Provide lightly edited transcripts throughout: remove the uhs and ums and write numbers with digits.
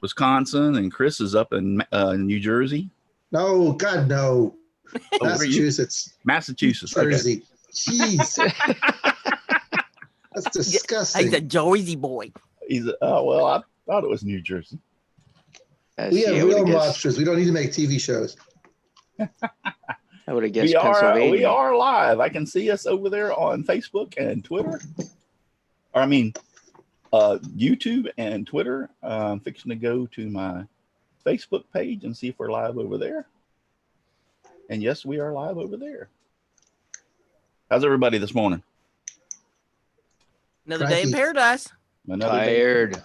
Wisconsin, and Chris is up in New Jersey. No, God, no. Oh, Massachusetts. Massachusetts. Jersey. Okay. Jeez. That's disgusting. He's a Jersey boy. Well, I thought it was New Jersey. We have real mobsters. We don't need to make TV shows. I would have guessed Pennsylvania. We are live. I can see us over there on Facebook and Twitter. Or I mean, YouTube and Twitter. I'm fixing to go to my Facebook page and see if we're live over there. And yes, we are live over there. How's everybody this morning? Another day in paradise. Tired.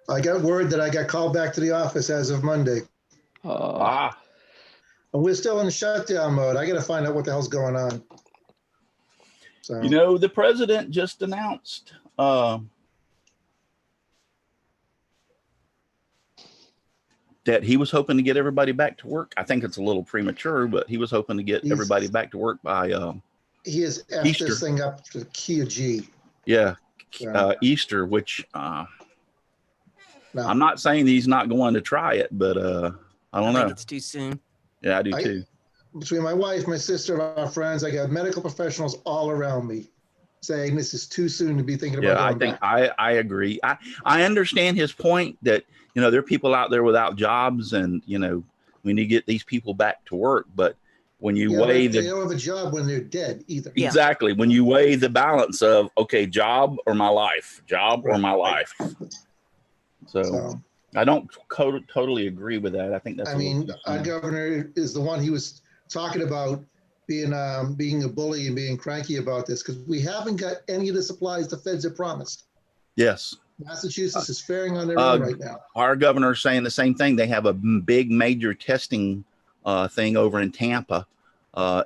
I got word that I got called back to the office as of Monday. And we're still in shutdown mode. I got to find out what the hell's going on. So, you know, the president just announced that he was hoping to get everybody back to work. I think it's a little premature, but he was hoping to get everybody back to work by he has effed Easter. This thing up to key of G. Yeah, Easter, which no. I'm not saying he's not going to try it, but I don't know. Think it's too soon. Yeah, I do too. Between my wife, my sister, and our friends, I got medical professionals all around me saying this is too soon to be thinking about going back. I agree. I understand his point that, you know, there are people out there without jobs and, you know, we need to get these people back to work. But when you weigh they don't have a job when they're dead either. Exactly. When you weigh the balance of, okay, job or my life, or my life. So I don't totally agree with that. I think that's. Our governor is the one he was talking about being a bully and being cranky about this because we haven't got any of the supplies the feds have promised. Yes. Massachusetts is faring on their own right now. Our governor is saying the same thing. They have a big major testing thing over in Tampa.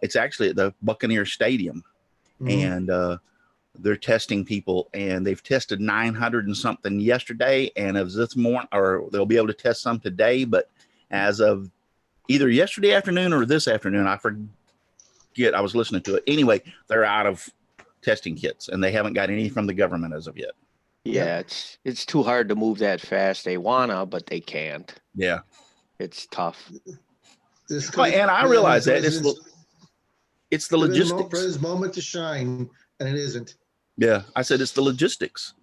It's actually at the Buccaneer Stadium, and they're testing people, and they've tested 900 and something yesterday, and as this morning, or they'll be able to test some today, but as of either yesterday afternoon or this afternoon, I forget, I was listening to it. Anyway, they're out of testing kits, and they haven't got any from the government as of yet. Yeah, it's too hard to move that fast. They wanna, but they can't. Yeah. It's tough. And I realize that it's the logistics. For his moment to shine, and it isn't. Yeah, I said it's the logistics.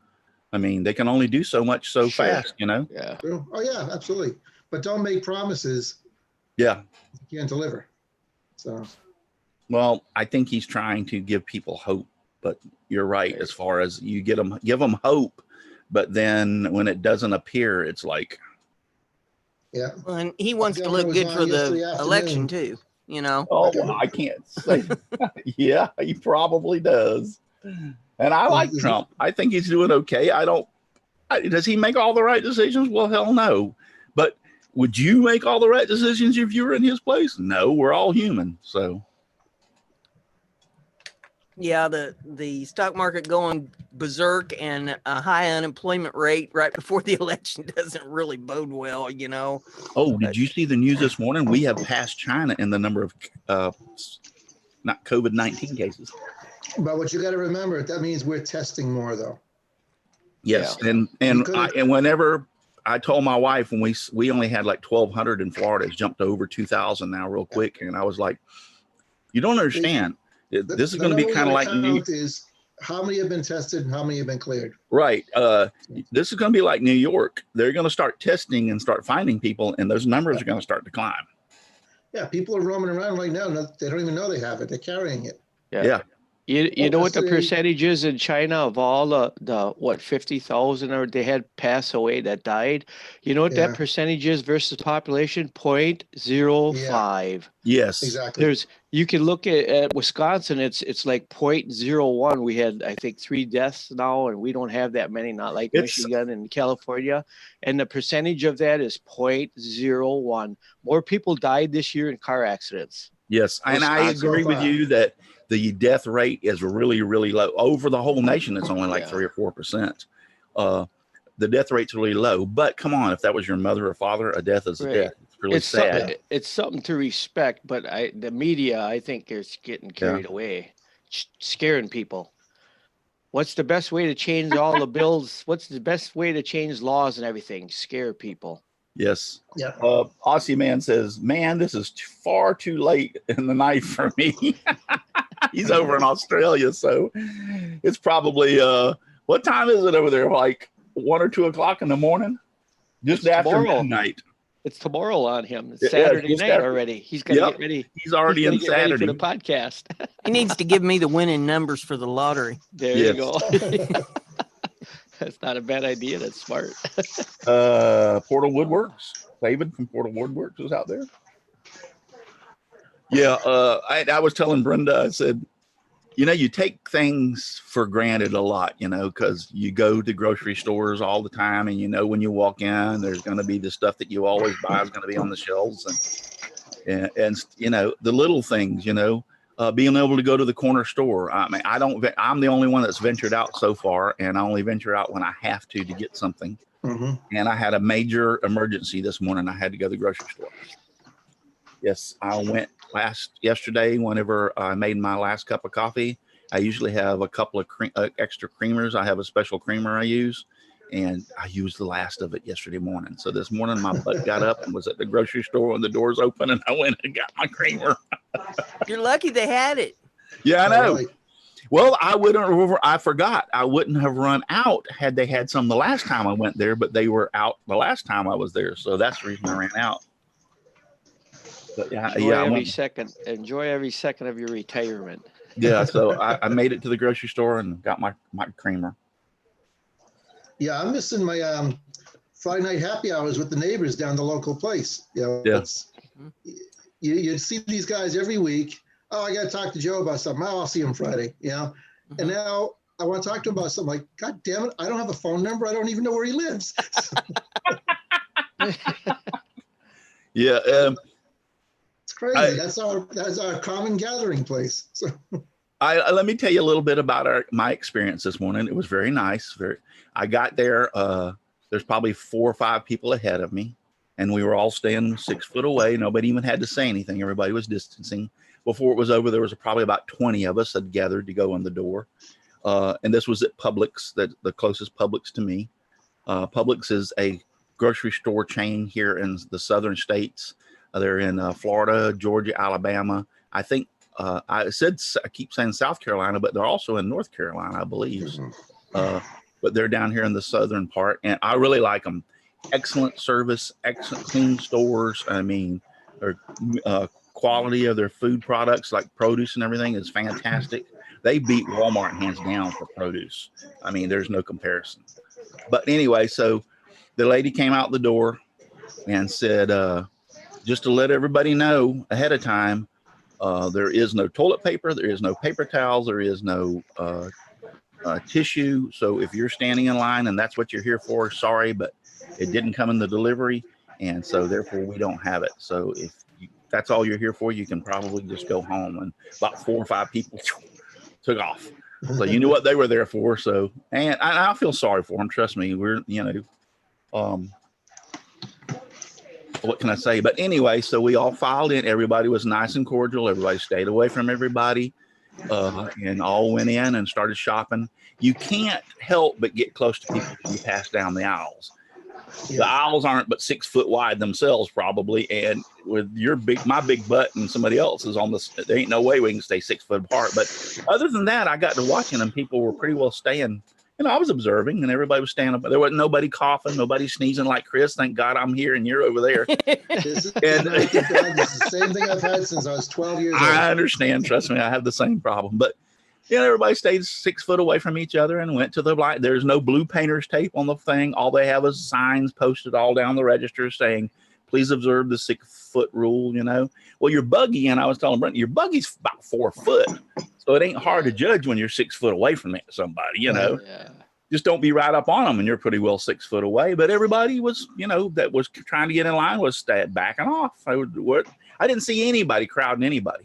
I mean, they can only do so much so fast, you know? Yeah. Oh, yeah, absolutely. But don't make promises. Yeah. You can't deliver. So. Well, I think he's trying to give people hope, but you're right. As far as you give them hope, but then when it doesn't appear, it's like. Yeah. Well, and he wants to look good for the election too, you know? Oh, well, I can't say. Yeah, he probably does. And I like Trump. I think he's doing okay. Does he make all the right decisions? Well, hell no. But would you make all the right decisions if you were in his place? No, we're all human. So. Yeah, the stock market going berserk and a high unemployment rate right before the election doesn't really bode well, you know. Oh, did you see the news this morning? We have passed China in the number of not COVID-19 cases. But what you got to remember, that means we're testing more, though. Yes, yeah. And whenever I told my wife when we only had like 1,200 in Florida, it's jumped to over 2,000 now, real quick, and I was like, you don't understand. This is going to be kind of like is how many have been tested and how many have been cleared. Right. This is going to be like New York. They're going to start testing and start finding people, and those numbers are going to start to climb. Yeah, people are roaming around right now. They don't even know they have it. They're carrying it. Yeah. You know what the percentage is in China of all the 50,000 or they had passed away that died? You know what that percentage is versus population? 0.05. Yes, exactly. You can look at Wisconsin. It's like 0.01. We had I think 3 deaths now, and we don't have that many. Not like Michigan and California. And the percentage of that is 0.01. More people died this year in car accidents. Yes, and I agree with you that the death rate is really, really low. Over the whole nation, it's only like 3 or 4%. The death rate's really low. But come on, if that was your mother or father, a death is a death. It's really sad. It's something to respect, but the media, I think, is getting carried away, scaring people. What's the best way to change all the bills? What's the best way to change laws and everything? Scare people. Yes. Yeah. Aussie Man says, man, this is far too late in the night for me. He's over in Australia, so it's probably what time is it over there? Like 1 or 2 o'clock in the morning? Just It's after tomorrow. midnight. It's tomorrow on him. It's Yeah, Saturday just night after- already. He's got to Yep. get ready. He's already in Get ready Saturday. for the podcast. He needs to give me the winning numbers for the lottery. There Yes. you go. That's not a bad idea. That's smart. Portal Woodworks. David from Portal Woodworks was out there. Yeah, I was telling Brenda, I said, you know, you take things for granted a lot, you know, because you go to grocery stores all the time, and you know when you walk in, there's going to be the stuff that you always buy is going to be on the shelves, and you know the little things, you know, being able to go to the corner store. I mean, I'm the only one that's ventured out so far, and I only venture out when I have to get something. Mm-hmm. And I had a major emergency this morning. I had to go to the grocery store. Yes, I went yesterday whenever I made my last cup of coffee. I usually have a couple of extra creamers. I have a special creamer I use, and I used the last of it yesterday morning. So this morning my butt got up and was at the grocery store when the doors open, and I went and got my creamer. You're lucky they had it. Yeah, I know. Right. Well, I forgot. I wouldn't have run out had they had some the last time I went there, but they were out the last time I was there. So that's the reason I ran out. But Enjoy every second of your retirement. Yeah, so I made it to the grocery store and got my creamer. Yeah, I'm missing my Friday night happy hours with the neighbors down the local place. You know, Yeah. You see these guys every week. Oh, I got to talk to Joe about something. Oh, I'll see him Friday. You know, and now I want to talk to him about something. Like, God damn it, I don't have a phone number. I don't even know where he lives. Yeah. It's crazy. That's our common gathering place. So. Let me tell you a little bit about my experience this morning. It was very nice. I got there. There's probably 4 or 5 people ahead of me, and we were all staying 6 foot away. Nobody even had to say anything. Everybody was distancing. Before it was over, there was probably about 20 of us had gathered to go in the door. And this was at Publix, the closest Publix to me. Publix is a grocery store chain here in the southern states. They're in Florida, Georgia, Alabama. I think I keep saying South Carolina, but they're also in North Carolina, I believe. Mm-hmm. But they're down here in the southern part, and I really like them. Excellent service, excellent clean stores. I mean, their quality of their food products, like produce and everything, is fantastic. They beat Walmart hands down for produce. I mean, there's no comparison. But anyway, so the lady came out the door and said, just to let everybody know ahead of time, there is no toilet paper, there is no paper towels, there is no tissue. So if you're standing in line and that's what you're here for, sorry, but it didn't come in the delivery, and so therefore we don't have it. So if that's all you're here for, you can probably just go home. And about 4 or 5 people took off. So you knew what they were there for. So, and I feel sorry for them. Trust me. We're, what can I say? But anyway, so we all filed in. Everybody was nice and cordial. Everybody stayed away from everybody, and all went in and started shopping. You can't help but get close to people when you pass down the aisles. Yeah. The aisles aren't but 6 foot wide themselves, probably. And with my big butt and somebody else's there ain't no way we can stay 6 foot apart. But other than that, I got to watching, and people were pretty well staying. I was observing, and everybody was standing up. There wasn't nobody coughing, nobody sneezing like Chris. Thank God I'm here and you're over there. This is the same thing I've had since I was 12 years old. I understand. Trust me, I have the same problem. But everybody stayed 6 foot away from each other and went to the blind. There's no blue painter's tape on the thing. All they have is signs posted all down the register saying, please observe the 6 foot rule, Well, your buggy, and I was telling Brent, your buggy's about 4 foot. So it ain't hard to judge when you're 6 foot away from somebody, Right. Yeah. Just don't be right up on them, and you're pretty well 6 foot away. But everybody was, that was trying to get in line was backing off. I didn't see anybody crowding anybody,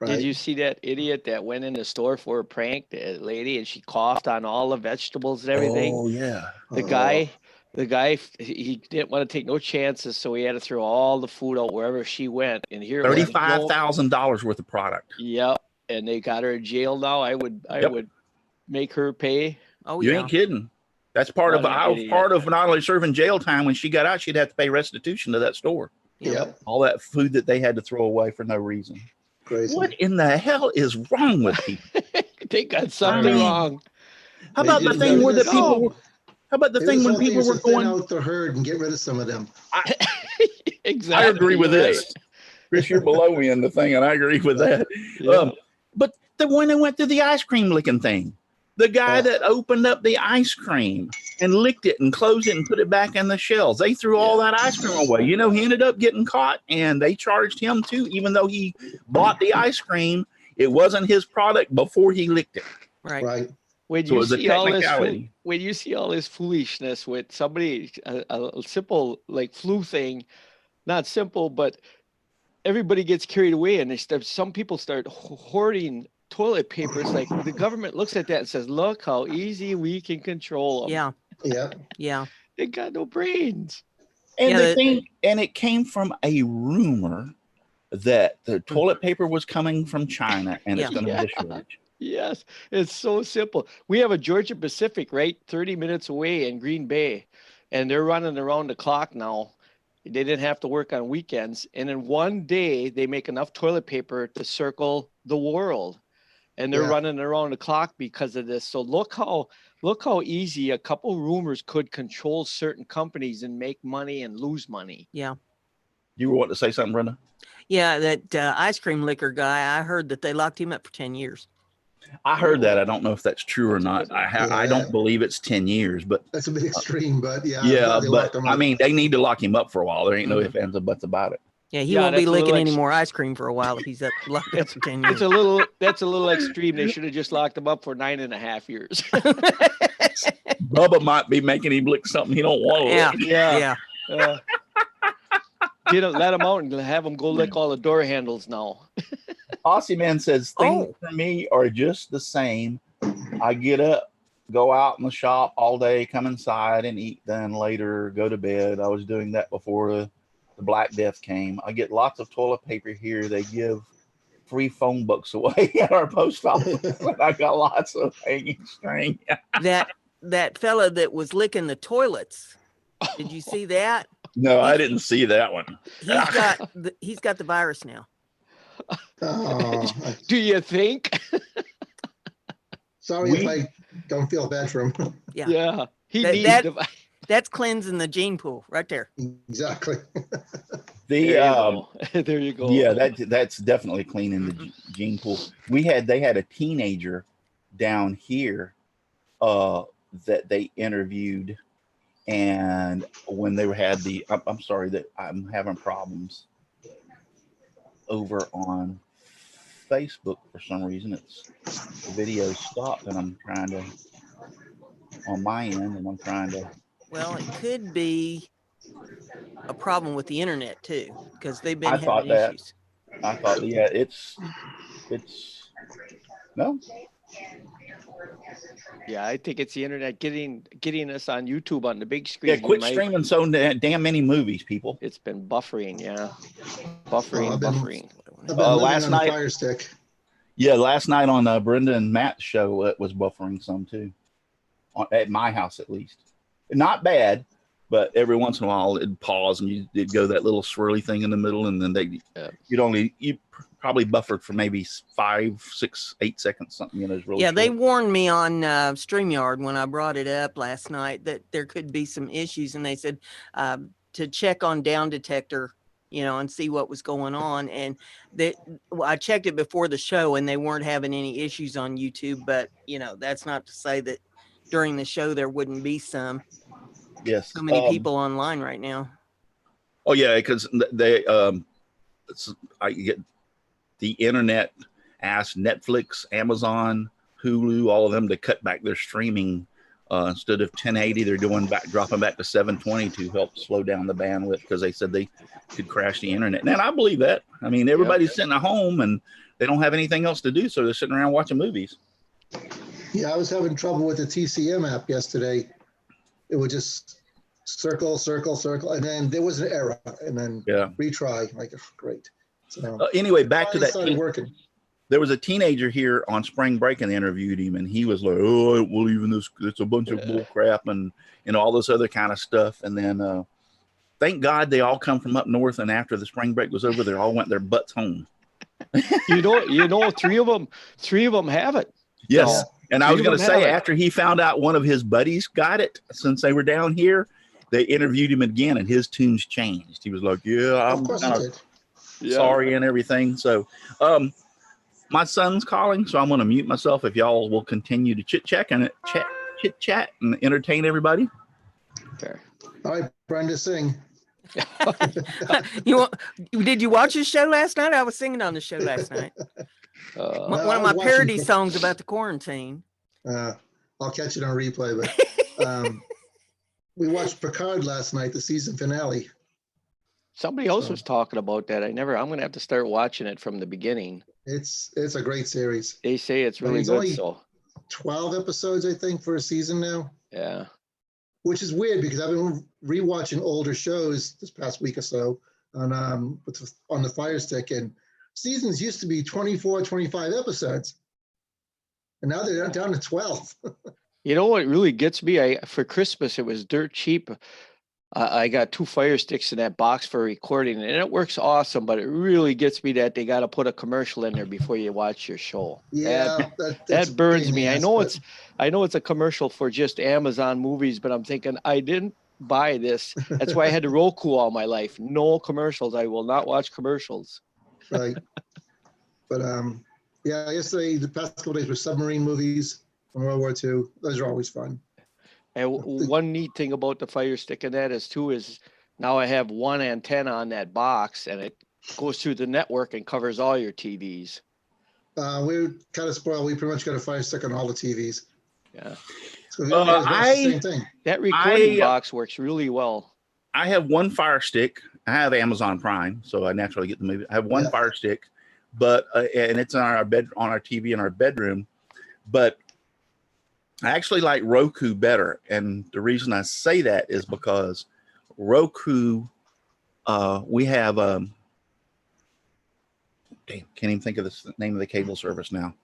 Right. Did you see that idiot that went in the store for a prank, the lady, and she coughed on all the vegetables and everything? Oh, yeah. The guy, he didn't want to take no chances, so he had to throw all the food out wherever she went. And here, $35,000 worth of product. Yep, and they got her in jail now. I would make her pay. Oh You yeah. ain't kidding. That's part What of an I was idiot. part of not only serving jail time. When she got out, she'd have to pay restitution to that store. Yep. All that food that they had to throw away for no reason. Crazy. What in the hell is wrong with people? They got something mean, wrong. How about the thing where the people were? How about the Maybe thing this when whole thing people is were to thin going? out the herd and get rid of some of them. Exactly. I agree with you're this. right. Chris, you're below me in the thing, and I agree with that. Yeah. But the when they went through the ice cream licking thing, the guy Oh. that opened up the ice cream and licked it and closed it and put it back in the shells, they threw all that ice cream away. You know, he ended up getting caught, and they charged him too, even though he bought the ice cream. It wasn't his product before he licked it. Right. When So you it was a see all this, technicality. when you see all this foolishness with somebody, a simple like flu thing, not simple, but everybody gets carried away, and some people start hoarding toilet paper. It's like the government looks at that and says, "Look how easy we can control them." Yeah. Yeah. Yeah. They got no brains. And Yeah, the that- thing, and it came from a rumor that the toilet paper was coming from China and it's Yeah. going to be a Yeah. shortage. Yes, it's so simple. We have a Georgia Pacific right 30 minutes away in Green Bay, and they're running around the clock now. They didn't have to work on weekends. And in one day, they make enough toilet paper to circle the world. And they're Yeah. running around the clock because of this. So look how easy a couple rumors could control certain companies and make money and lose money. Yeah. You were wanting to say something, Brenda? Yeah. That ice cream liquor guy, I heard that they locked him up for 10 years. I heard that. I don't know if that's true or That's a not. good one. I don't believe it's 10 years, but That's a bit extreme, but yeah. I'm yeah, glad they but locked them I up. mean, they need to lock him up for a while. There ain't no Mhm. ifs, ands, or buts about it. Yeah. He Yeah, won't be that's a little licking any ex- more ice cream for a while if he's locked up for 10 It's years. that's a little extreme. They should have just locked them up for 9.5 years. Bubba might be making him lick something he don't want to Yeah. lick. Yeah. Let them out and have them go lick all the door handles now. Aussie Man says things Oh. for me are just the same. I get up, go out in the shop all day, come inside and eat, then later go to bed. I was doing that before the Black Death came. I get lots of toilet paper here. They give free phone books away at our post office. I got lots of hanging string. That fella that was licking the toilets. Did you see that? No, I didn't see that one. He's got the virus now. Oh, Do you think? sorry if I don't feel bad for him. Yeah. Yeah. He That- needs that- the That's cleansing the gene pool right there. Exactly. There you go. Yeah, that's definitely cleaning the gene pool. They had a teenager down here that they interviewed, and when they had I'm sorry that I'm having problems over on Facebook for some reason. The video stopped, and I'm trying to on my end, and I'm trying to. Well, it could be a problem with the internet too, because they've been I thought having that. issues. I thought, yeah, it's no. Yeah, I think it's the internet getting us on YouTube on the big screen. Yeah, quit streaming so damn many movies, people. It's been buffering, yeah. Buffering. I've been living Last on night- a fire stick. Yeah, last night on Brenda and Matt's show, it was buffering some too. At my house, at least. Not bad, but every once in a while it'd pause and you'd go that little swirly thing in the middle, and then you probably buffered for maybe 5, 6, 8 seconds, something. It's really Yeah, they short. warned me on StreamYard when I brought it up last night that there could be some issues, and they said to check on Down Detector, and see what was going on. And I checked it before the show, and they weren't having any issues on YouTube. But that's not to say that during the show there wouldn't be some. Yes. So many people online right now. Oh yeah, because I get the internet asked Netflix, Amazon, Hulu, all of them to cut back their streaming. Instead of 1080, they're dropping back to 720 to help slow down the bandwidth, because they said they could crash the internet. And I believe that. I mean, everybody's sitting at home and they don't have anything else to do, so they're sitting around watching movies. Yeah, I was having trouble with the TCM app yesterday. It would just circle, and then there was an error, and then retry. Like, great. So Anyway, back to finally that. started working. there was a teenager here on spring break and they interviewed him, and he was like, "Oh, I don't believe in this. It's a bunch of bull crap and all this other kind of stuff." And then, thank God they all come from up north, and after the spring break was over, they all went their butts home. You know, three of them have it. Yes. No, and I was going to say, it. after he found out one of his buddies got it, since they were down here, they interviewed him again, and his tunes changed. He was like, "Yeah, I'm kind of sorry and everything." So, my son's calling, so I'm going to mute myself. If y'all will continue to chit chat and entertain everybody. Okay. All right, Brenda, sing. Did you watch his show last night? I was singing on the show last night. One of my parody songs about the quarantine. I'll catch it on replay, but we watched Picard last night, the season finale. Somebody else was talking about that. I'm going to have to start watching it from the beginning. It's a great series. They say it's really good. Only so 12 episodes, I think, for a season now. Yeah. Which is weird because I've been rewatching older shows this past week or so on the Fire Stick, and seasons used to be 24, 25 episodes. And now they're down to 12. You know what really gets me? For Christmas, it was dirt cheap. I got 2 Fire Sticks in that box for recording, and it works awesome, but it really gets me that they got to put a commercial in there before you watch your show. Yeah, that burns me. I know it's a commercial for just Amazon movies, but I'm thinking I didn't buy this. That's why I had to Roku all my life. No commercials. I will not watch commercials. Right. But yesterday, the past couple days were submarine movies from World War II. Those are always fun. And one neat thing about the Fire Stick and that is now I have one antenna on that box, and it goes through the network and covers all your TVs. We're kind of spoiled. We pretty much got a Fire Stick on all the TVs. Yeah. So the same thing. That recording box works really well. I have one Fire Stick. I have Amazon Prime, so I naturally get the movie. I have one Fire Stick, but and it's on our TV in our bedroom, but I actually like Roku better. And the reason I say that is because Roku, we have, can't even think of the name of the cable service now.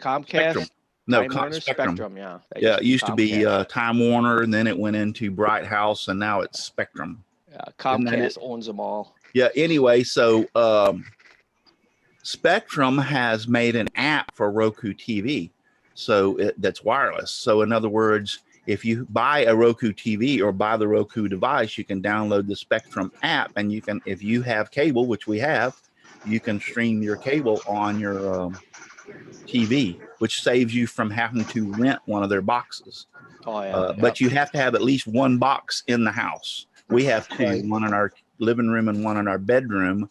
Comcast? Spectrum. No, Spectrum. Yeah. It used to be Time Warner, and then it went into Bright House, and now it's Spectrum. Yeah, Comcast owns them all. Yeah, anyway, so Spectrum has made an app for Roku TV. So that's wireless. So in other words, if you buy a Roku TV or buy the Roku device, you can download the Spectrum app, and you can, if you have cable, which we have, you can stream your cable on your TV, which saves you from having to rent one of their boxes. Oh, yeah. But you have to have at least one box in the house. We have 2, one in our living room and one in our bedroom.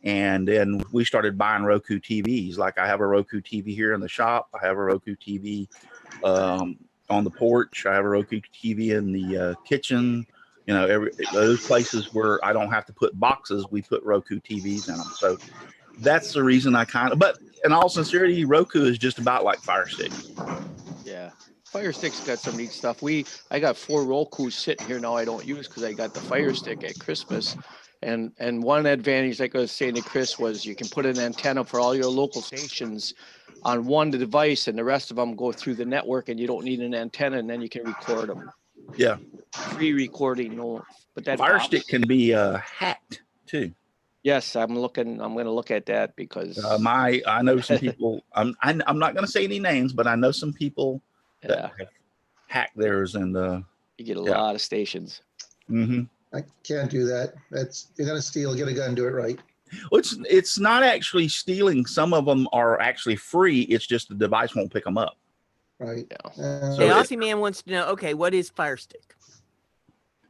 And then we started buying Roku TVs. Like I have a Roku TV here in the shop. I have a Roku TV on the porch. I have a Roku TV in the kitchen. You know, those places where I don't have to put boxes, we put Roku TVs in them. So that's the reason but in all sincerity, Roku is just about like Fire Stick. Yeah. Fire Stick's got some neat stuff. I got 4 Rokus sitting here now I don't use because I got the Fire Stick at Christmas. And one advantage, like I was saying to Chris, was you can put an antenna for all your local stations on one device, and the rest of them go through the network, and you don't need an antenna, and then you can record them. Yeah. Free recording, but that Fire Stick can be hacked too. Yes, I'm going to look at that because I know some people. I'm not going to say any names, but I know some people that have hacked theirs, and you get a lot of stations. Mm-hmm. I can't do that. You're gonna steal. Get a gun. Do it right. Well, it's not actually stealing. Some of them are actually free. It's just the device won't pick them up. Right. So the Aussie man wants to know. Okay, what is Fire Stick?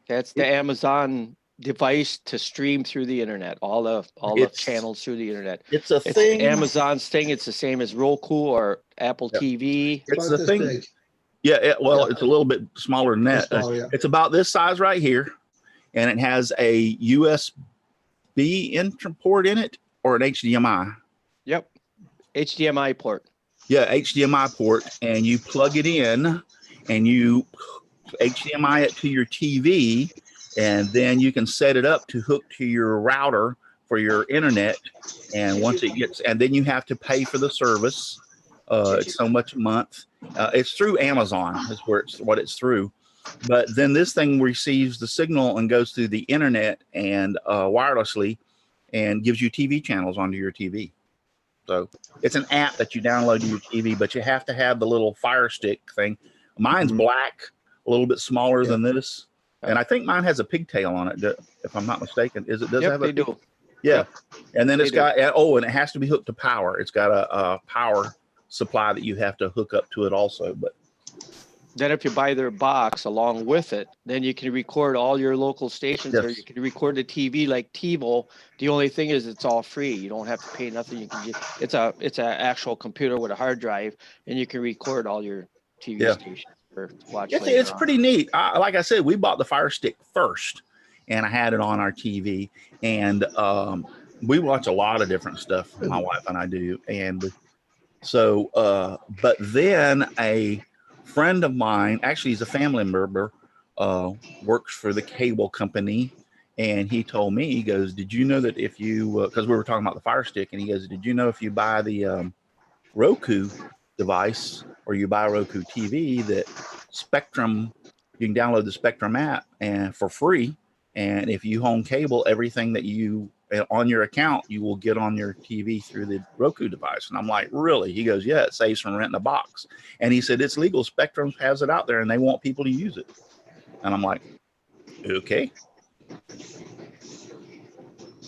That's the Amazon device to stream through the internet. All the channels through the internet. It's thing. Amazon's thing. It's the same as Roku or Apple TV. It's the thing. Big. Yeah. It's a little bit smaller than that. It's about this size right here. And it has a USB port in it or an HDMI. Yep. HDMI port. Yeah, HDMI port. And you plug it in and you HDMI it to your TV. And then you can set it up to hook to your router for your internet. And once it gets, and then you have to pay for the service. It's so much a month. It's through Amazon is what it's through. But then this thing receives the signal and goes through the internet and wirelessly and gives you TV channels onto your TV. So it's an app that you download to your TV, but you have to have the little Fire Stick thing. Mine's black, a little bit smaller than this. And I think mine has a pigtail on it, if I'm not mistaken. Does it have a they do. Yeah. Yep. And then it's got, and it has to be hooked to power. It's got a power supply that you have to hook up to it also. But then if you buy their box along with it, then you can record all your local stations, or you can record the TV like TiVo. The only thing is it's all free. You don't have to pay nothing. You can it's an actual computer with a hard drive, and you can record all your TV stations or watch. It's pretty neat. Like I said, we bought the Fire Stick first, and I had it on our TV, and we watch a lot of different stuff. My wife and I do, and so but then a friend of mine, actually he's a family member, works for the cable company, and he told me, he goes, did you know that if you because we were talking about the Fire Stick, and he goes, did you know if you buy the Roku device or you buy a Roku TV that Spectrum, you can download the Spectrum app and for free, and if you home cable, everything that you on your account you will get on your TV through the Roku device. And I'm like, really? He goes, yeah, it saves from renting a box. And he said, it's legal. Spectrum has it out there and they want people to use it. And I'm like, okay.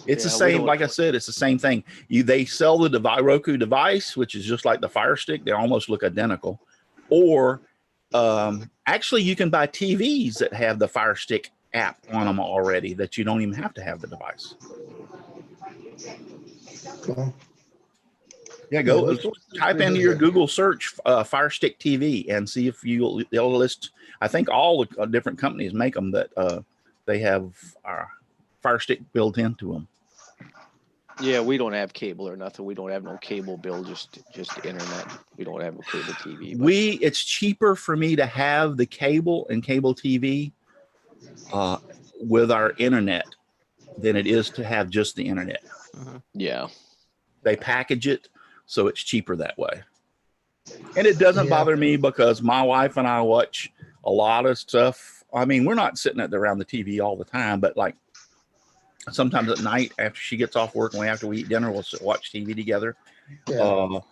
It's the same, like I said, it's the same thing. They sell the Roku device, which is just like the Fire Stick. They almost look identical. Or actually you can buy TVs that have the Fire Stick app on them already, that you don't even have to have the device. Cool. Yeah, go type into your Google search Fire Stick TV and see if they'll list. I think all the different companies make them that they have Fire Stick built into them. Yeah, we don't have cable or nothing. We don't have no cable bill, just internet. We don't have a cable TV. It's cheaper for me to have the cable and cable TV with our internet than it is to have just the internet. Yeah. They package it so it's cheaper that way. And it doesn't bother me because my wife and I watch a lot of stuff. I mean, we're not sitting around the TV all the time, but like sometimes at night after she gets off work and after we eat dinner, we'll watch TV together. We'll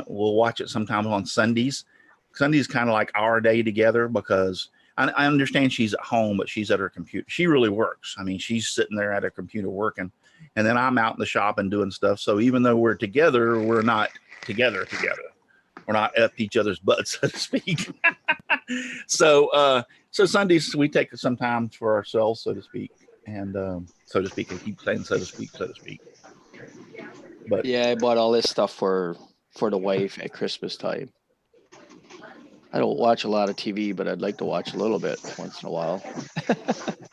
watch it sometimes on Sundays. Sunday's kind of like our day together because I understand she's at home, but she's at her computer. She really works. I mean, she's sitting there at her computer working, and then I'm out in the shop and doing stuff. So even though we're together, we're not together. We're not up each other's butts, so to speak. So Sundays we take some time for ourselves, so to speak, and so to speak. I keep saying so to speak. But yeah, I bought all this stuff for the wife at Christmas time. I don't watch a lot of TV, but I'd like to watch a little bit once in a while.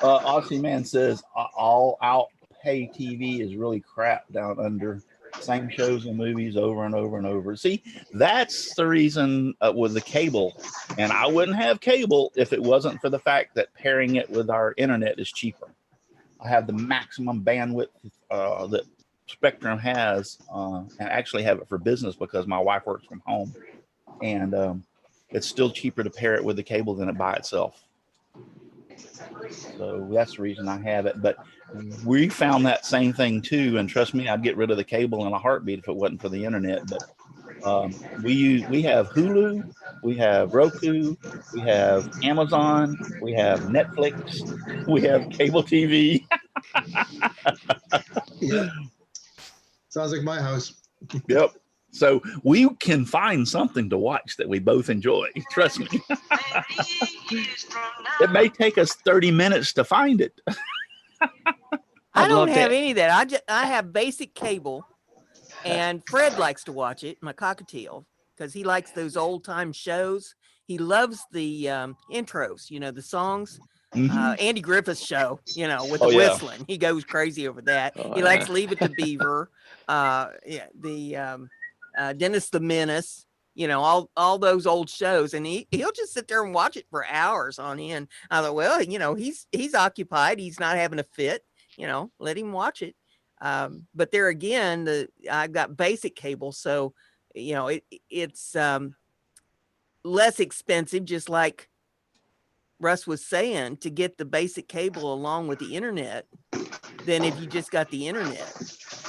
Aussie Man says all out pay TV is really crap down under. Same shows and movies over and over and over. See, that's the reason with the cable. And I wouldn't have cable if it wasn't for the fact that pairing it with our internet is cheaper. I have the maximum bandwidth that Spectrum has, and actually have it for business because my wife works from home. And it's still cheaper to pair it with the cable than it by itself. So that's the reason I have it. But we found that same thing too. And trust me, I'd get rid of the cable in a heartbeat if it wasn't for the internet. But we have Hulu, we have Roku, we have Amazon, we have Netflix, we have cable TV. Yeah. Sounds like my house. Yep. So we can find something to watch that we both enjoy. Trust me. It may take us 30 minutes to find it. I don't have any of that. I have basic cable, and Fred likes to watch it, my cockatiel, because he likes those old time shows. He loves the intros, the songs. Andy Griffith's show, with the whistling. He goes crazy over that. He likes Leave It to Beaver. Dennis the Menace, all those old shows, and he'll just sit there and watch it for hours on end. I thought, well, he's occupied, he's not having a fit, let him watch it. But there again, I've got basic cable, so it's less expensive, just like Russ was saying, to get the basic cable along with the internet than if you just got the internet.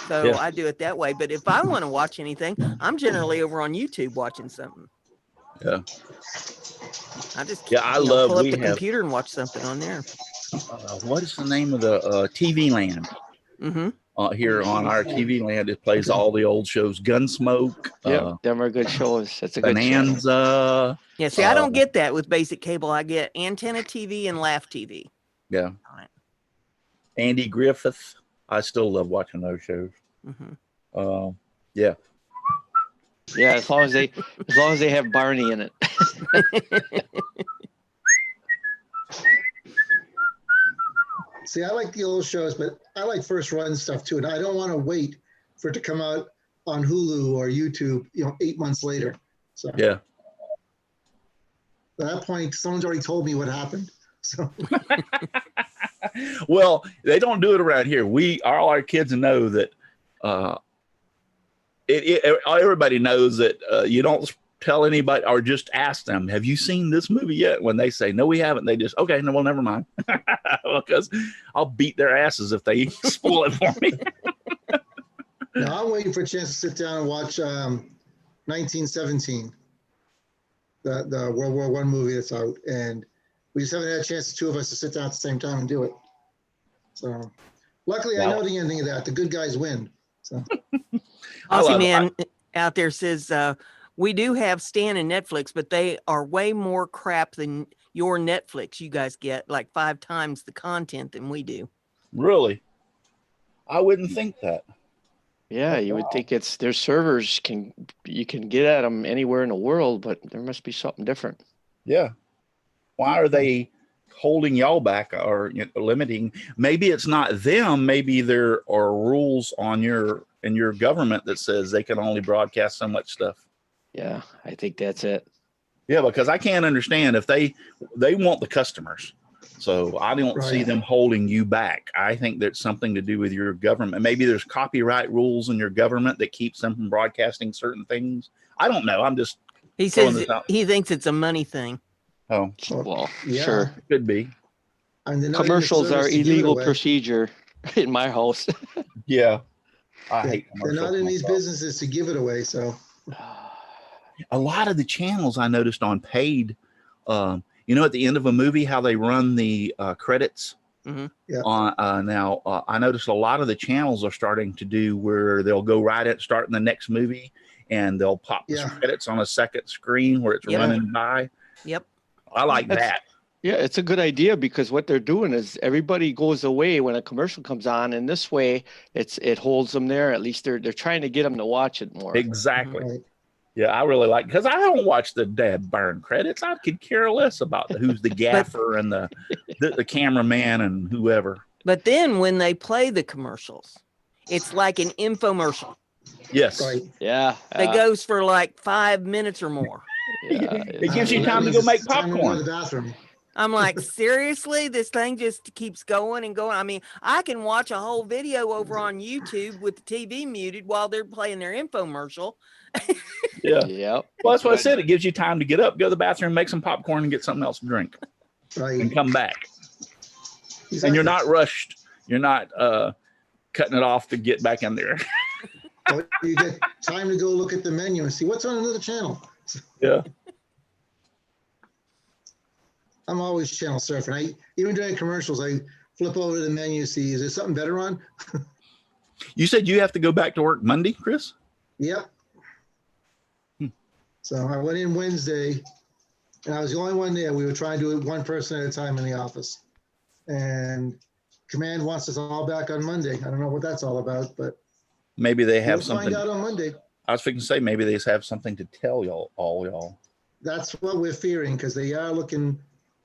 So Yeah. I do it that way. But if I want to watch anything, I'm generally over on YouTube watching something. Yeah. I just I pull love. up We the have. computer and watch something on there. What is the name of the TV Land? Mm-hmm. Here on our TV Land, it plays all the old shows. Gunsmoke. Yeah, them are good shows. That's a good channel. Bonanza. Yeah, see, I don't get that with basic cable. I get Antenna TV and Laugh TV. Yeah. Andy Griffith. I still love watching those shows. Mm-hmm. Yeah. Yeah, as long as they have Barney in it. See, I like the old shows, but I like first run stuff too. And I don't want to wait for it to come out on Hulu or YouTube, 8 months later. So Yeah. at that point, someone's already told me what happened. So Well, they don't do it around here. All our kids know that everybody knows that you don't tell anybody or just ask them, have you seen this movie yet? When they say, no, we haven't, they just, okay, no, well, never mind. Because I'll beat their asses if they spoil it for me. now I'm waiting for a chance to sit down and watch 1917, the World War I movie that's out. And we just haven't had a chance, the two of us, to sit down at the same time and do it. So luckily, I know the ending of that. The good guys win. So Aussie Man out there says, we do have Stan and Netflix, but they are way more crap than your Netflix. You guys get like 5 times the content than we do. Really? I wouldn't think that. Yeah, you would think it's their servers you can get at them anywhere in the world, but there must be something different. Yeah. Why are they holding y'all back or limiting? Maybe it's not them. Maybe there are rules in your government that says they can only broadcast so much stuff. Yeah, I think that's it. Yeah, because I can't understand if they want the customers. So I don't see them holding you back. I think there's something to do with your government. Maybe there's copyright rules in your government that keeps them from broadcasting certain things. I don't know. I'm just he says he thinks it's a money thing. Oh, well, yeah. Sure. It could be. Commercials are illegal procedure in my house. Yeah. I hate commercials. They're not in these businesses to give it away. So a lot of the channels I noticed on paid, at the end of a movie, how they run the credits. Mm-hmm. Yeah. Now, I noticed a lot of the channels are starting to do where they'll go right at starting the next movie and they'll pop the credits on a second screen where it's running by. Yep. I like that. Yeah, it's a good idea because what they're doing is everybody goes away when a commercial comes on, and this way it holds them there. At least they're trying to get them to watch it more. Exactly. Right. Yeah, I really like because I don't watch the dad burn credits. I could care less about who's the gaffer and the cameraman and whoever. But then when they play the commercials, it's like an infomercial. Yes. Right. Yeah. That goes for like 5 minutes or more. Yeah, it gives you time to go make popcorn. To the bathroom. I'm like, seriously? This thing just keeps going and going. I mean, I can watch a whole video over on YouTube with the TV muted while they're playing their infomercial. Yeah. Yep. Well, that's what I said. It gives you time to get up, go to the bathroom, make some popcorn, and get something else to drink. Right. And come back. Exactly. And you're not rushed. You're not cutting it off to get back in there. You get time to go look at the menu and see what's on another channel. Yeah. I'm always channel surfing. Even during commercials, I flip over to the menu, see, is there something better on? You said you have to go back to work Monday, Chris? Yep. So I went in Wednesday, and I was the only one there. We were trying to do it one person at a time in the office. And command wants us all back on Monday. I don't know what that's all about, but maybe they have we'll something. Find out on Monday. I was thinking to say maybe they just have something to tell y'all. That's what we're fearing because they are looking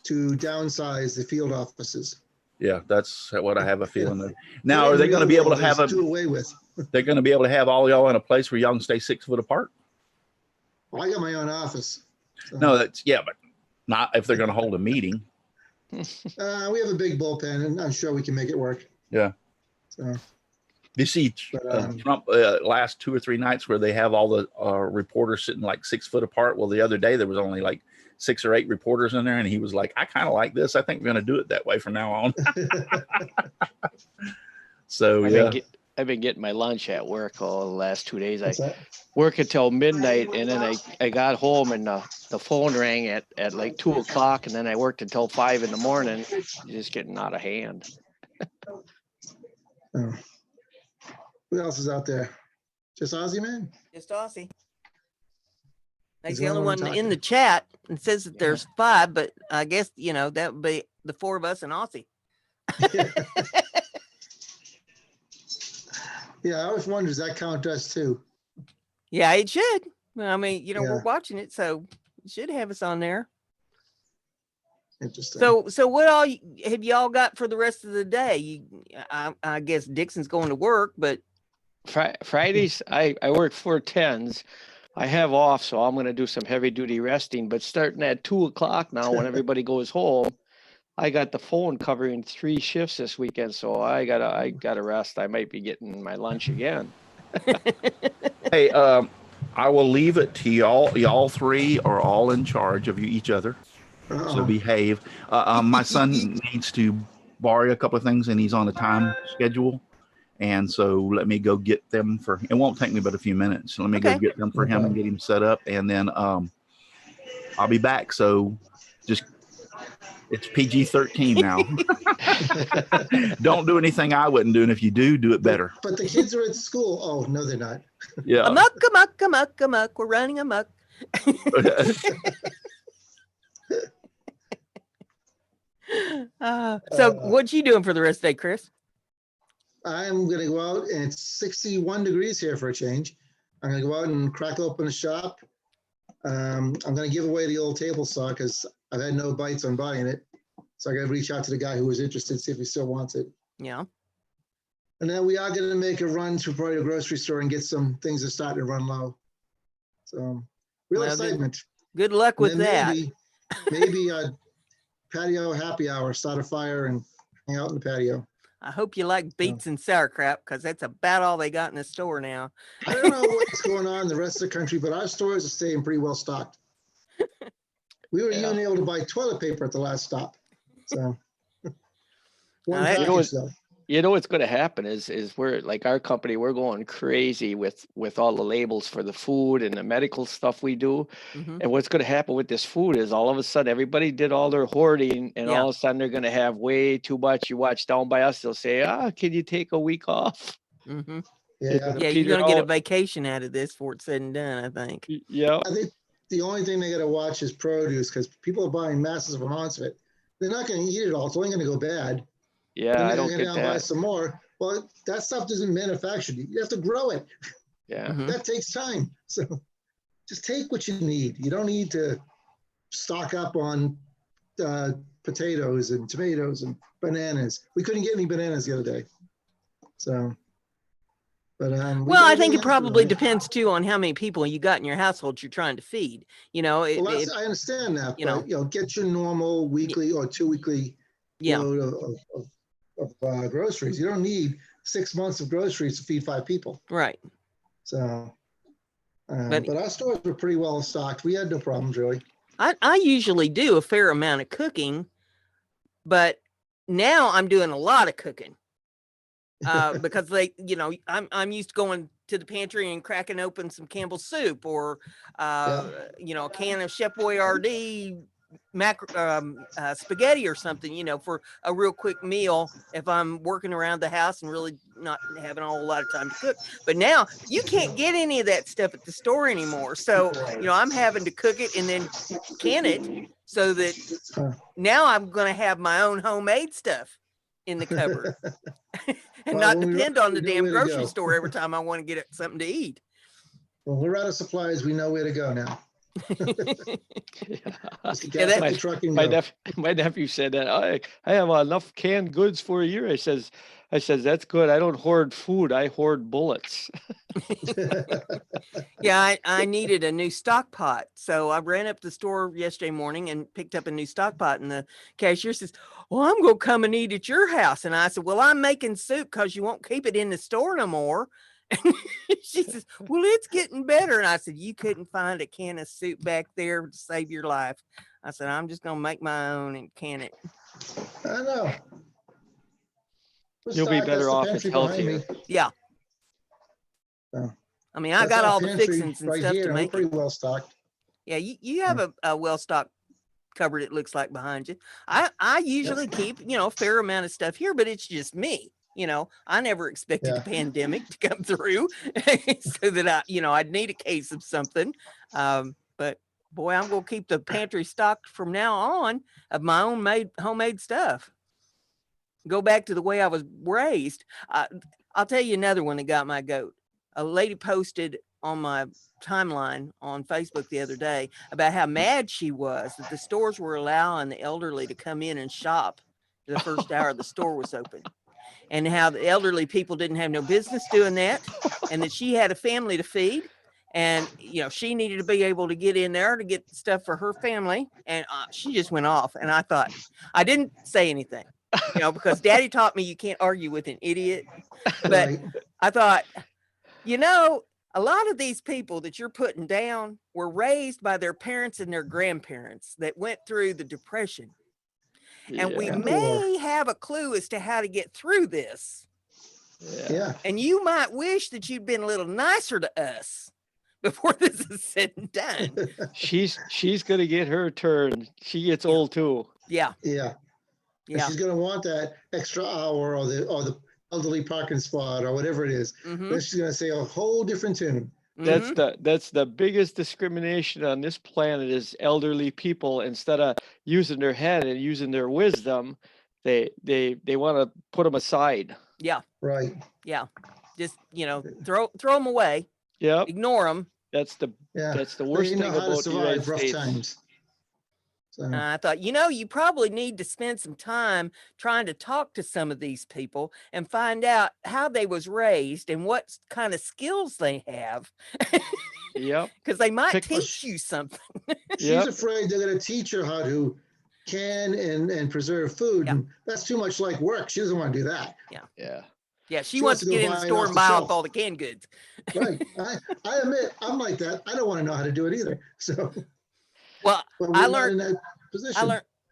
to downsize the field offices. Yeah, that's what I have a feeling. Now, are they going to be able to have do away with? They're going to be able to have all y'all in a place where y'all can stay 6 foot apart? Well, I got my own office. So. No, but not if they're going to hold a meeting. We have a big bullpen, and I'm sure we can make it work. Yeah. So You see But, Trump last 2 or 3 nights where they have all the reporters sitting like 6 foot apart. Well, the other day there was only like 6 or 8 reporters in there, and he was like, "I kind of like this. I think we're going to do it that way from now on." So I've been getting my lunch at work all the last 2 days. what's I that? work until midnight, and then I got home and the phone rang at like 2 o'clock, and then I worked until 5 in the morning. Just getting out of hand. Oh. Who else is out there? Just Aussie man? Just Aussie. He's He's the only one in talking. the chat and says that there's 5, but I guess, you know, that would be the 4 of us and Aussie. Yeah, I always wonder, does that count us too? Yeah, it should. I mean, you know, Yeah. we're watching it, so it should have us on there. Interesting. So what all have y'all got for the rest of the day? I guess Dixon's going to work, but Fridays, I work 4 10s. I have off, so I'm going to do some heavy duty resting. But starting at 2 o'clock now, when everybody goes home, I got the phone covering 3 shifts this weekend, so I gotta rest. I might be getting my lunch again. hey, I will leave it to y'all. Y'all 3 are all in charge of each other. So behave. My son needs to borrow a couple of things, and he's on a time schedule. And so let me go get them for. It won't take me but a few minutes. Let me go get them for him and get him set up, and then I'll be back. So just it's PG-13 now. Don't do anything I wouldn't do, and if you do, do it better. But the kids are at school. Oh no, they're not. Yeah. Amok. We're running amok. So what you doing for the rest of the day, Chris? I'm going to go out, and it's 61 degrees here for a change. I'm going to go out and crack open a shop. I'm going to give away the old table saw because I've had no bites on buying it. So I got to reach out to the guy who was interested, see if he still wants it. Yeah. And then we are going to make a run to probably a grocery store and get some things that start to run low. So real excitement. Good luck with that. Maybe a patio happy hour, start a fire and hang out in the patio. I hope you like beets and sauerkraut, because that's about all they got in the store now. I don't know what's going on in the rest of the country, but our stores are staying pretty well stocked. We were even able to buy toilet paper at the last stop. So one package, though. You know what's going to happen is we're like our company, we're going crazy with all the labels for the food and the medical stuff we do. Mm-hmm. And what's going to happen with this food is all of a sudden everybody did all their hoarding, and all of a sudden they're going to have way too much. You watch down by us, they'll say, can you take a week off? Mm-hmm. Yeah, you're going to get a vacation out of this before it's said and done, I think. Yeah. I think the only thing they got to watch is produce, because people are buying massive amounts of it. They're not going to eat it all. It's only going to go bad. Yeah, I don't get that. Buy some more. Well, that stuff isn't manufactured. You have to grow it. Yeah, that takes time. So just take what you need. You don't need to stock up on potatoes and tomatoes and bananas. We couldn't get any bananas the other day. So, but well, I think it probably depends too on how many people you got in your household you're trying to feed. You know, I understand that. But, get your normal weekly or 2 weekly load of groceries. You don't need 6 months of groceries to feed 5 people. Right. So, but our stores were pretty well stocked. We had no problems really. I usually do a fair amount of cooking, but now I'm doing a lot of cooking because I'm used to going to the pantry and cracking open some Campbell's soup or a can of Chef Boyardee spaghetti or something, for a real quick meal if I'm working around the house and really not having a whole lot of time to cook. But now you can't get any of that stuff at the store anymore. So, I'm having to cook it and then can it so that now I'm going to have my own homemade stuff in the cupboard and not depend on the damn grocery store every time I want to get something to eat. Well, we're out of supplies. We know where to go now. My nephew said that I have enough canned goods for a year. I says that's good. I don't hoard food. I hoard bullets. Yeah, I needed a new stock pot, so I ran up to the store yesterday morning and picked up a new stock pot, and the cashier says, well, I'm going to come and eat at your house. And I said, well, I'm making soup because you won't keep it in the store no more. And she says, well, it's getting better. And I said, you couldn't find a can of soup back there to save your life. I said, I'm just going to make my own and can it. I know. You'll be better off. It's Pantry behind healthier. me. Yeah. So, I mean, I that's got our all the pantry fixings and right stuff here, to and we're make pretty it. well stocked. Yeah, you have a well-stocked cupboard, it looks like, behind you. I usually keep, a fair amount of stuff here, but it's just me. I never expected the pandemic to come through so that I'd need a case of something. But boy, I'm going to keep the pantry stocked from now on of my own homemade stuff. Go back to the way I was raised. I'll tell you another one that got my goat. A lady posted on my timeline on Facebook the other day about how mad she was that the stores were allowing the elderly to come in and shop the first hour the store was open, and how the elderly people didn't have no business doing that, and that she had a family to feed, and she needed to be able to get in there to get stuff for her family. And she just went off, and I thought, I didn't say anything, because Daddy taught me you can't argue with an idiot. But I thought, a lot of these people that you're putting down were raised by their parents and their grandparents that went through the Depression. And we may have a clue as to how to get through this. Yeah. And you might wish that you'd been a little nicer to us before this is said and done. She's going to get her turn. She gets old too. Yeah. Yeah. And she's going to want that extra hour or the elderly parking spot or whatever it is. Mm-hmm. Then she's going to say a whole different tune. That's the biggest discrimination on this planet is elderly people. Instead of using their head and using their wisdom, they want to put them aside. Yeah. Right. Yeah. Just throw them away. Yeah. Ignore them. That's the worst thing about the United States. Times. So. I thought, you probably need to spend some time trying to talk to some of these people and find out how they was raised and what kind of skills they have. Yep. Because they might teach you something. She's afraid they're going to teach her how to can and preserve food. Yeah. And that's too much like work. She doesn't want to do that. Yeah. Yeah. Yeah, she wants to get in the store and buy up all the canned goods. Right. I admit, I'm like that. I don't want to know how to do it either. So, well, I learned